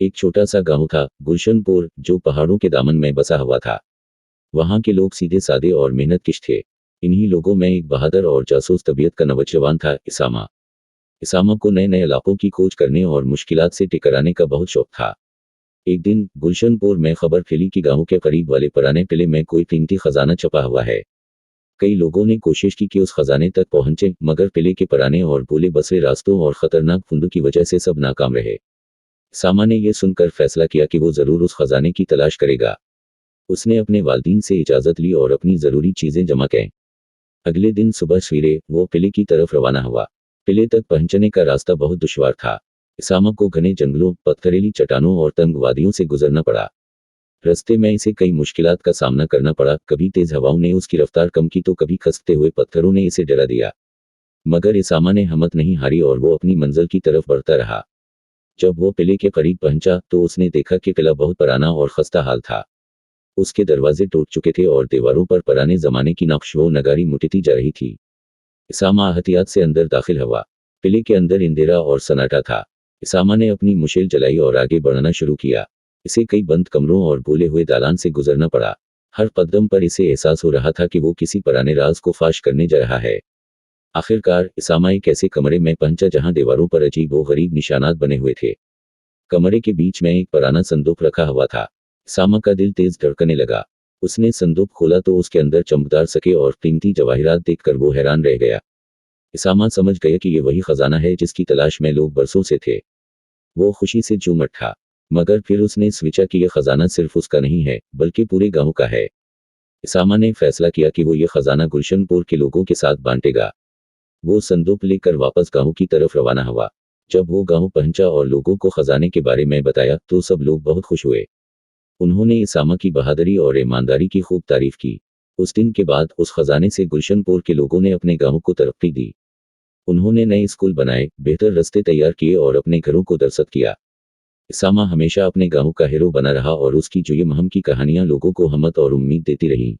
एक छोटा सा गांव था, गुलशनपुर, जो पहाड़ों के दामन में बसा हुआ था। वहां के लोग सीधे सादे और मेहनतकश थे। इन्हीं लोगों में एक बहादुर और जासूस तबीयत का नौजवान था, इसामा। इसामा को नए नए इलाकों की खोज करने और मुश्किलात से टकराने का बहुत शौक था। एक दिन गुलशनपुर में खबर फैली कि गांव के करीब वाले पुराने किले में कोई कीमती खजाना छुपा हुआ है। कई लोगों ने कोशिश की कि उस खजाने तक पहुंचे, मगर किले के पुराने और बोले बसरे रास्तों और खतरनाक फंदों की वजह से सब नाकाम रहे। सामा ने यह सुनकर फैसला किया कि वो जरूर उस खजाने की तलाश करेगा। उसने अपने वालिदैन से इजाजत ली और अपनी जरूरी चीजें जमा की। अगले दिन सुबह सवेरे वो किले की तरफ रवाना हुआ। किले तक पहुंचने का रास्ता बहुत दुश्वार था। इसामा को घने जंगलों, पथरीली चट्टानों और तंग वादियों से गुजरना पड़ा। रास्ते में इसे कई मुश्किलात का सामना करना पड़ा। कभी तेज हवाओं ने उसकी रफ्तार कम की तो कभी खसकते हुए पत्थरों ने इसे डरा दिया। मगर इसामा ने हिम्मत नहीं हारी और वो अपनी मंजिल की तरफ बढ़ता रहा। जब वो किले के करीब पहुंचा तो उसने देखा कि किला बहुत पुराना और खस्ता हाल था। उसके दरवाजे टूट चुके थे और दीवारों पर पुराने जमाने की नक्श व नगारी मुटती जा रही थी। इसामा एहतियात से अंदर दाखिल हुआ। किले के अंदर अंधेरा और सन्नाटा था। इसामा ने अपनी मुश्किल जलाई और आगे बढ़ना शुरू किया। इसे कई बंद कमरों और बोले हुए दालान से गुजरना पड़ा। हर कदम पर इसे एहसास हो रहा था कि वो किसी पुराने राज को फाश करने जा रहा है। आखिरकार इसामा एक ऐसे कमरे में पहुंचा जहां दीवारों पर अजीब व गरीब निशानात बने हुए थे। कमरे के बीच में एक पुराना संदूक रखा हुआ था। इसामा का दिल तेज धड़कने लगा। उसने संदूक खोला तो उसके अंदर चमकदार सके और कीमती जवाहिरात देखकर वो हैरान रह गया। इसामा समझ गया कि ये वही खजाना है जिसकी तलाश में लोग बरसों से थे। वो खुशी से झूम उठा। मगर फिर उसने सोचा कि यह खजाना सिर्फ उसका नहीं है, बल्कि पूरे गांव का है। इसामा ने फैसला किया कि वो ये खजाना गुलशनपुर के लोगों के साथ बांटेगा। वो संदूक लेकर वापस गांव की तरफ रवाना हुआ। जब वो गांव पहुंचा और लोगों को खजाने के बारे में बताया तो सब लोग बहुत खुश हुए। उन्होंने इसामा की बहादुरी और ईमानदारी की खूब तारीफ की। उस दिन के बाद उस खजाने से गुलशनपुर के लोगों ने अपने गांव को तरक्की दी। उन्होंने नए स्कूल बनाए, बेहतर रास्ते तैयार किए और अपने घरों को दरअसत किया। इसामा हमेशा अपने गांव का हीरो बना रहा और उसकी जो ये मुहिम की कहानियां लोगों को हिम्मत और उम्मीद देती रहीं।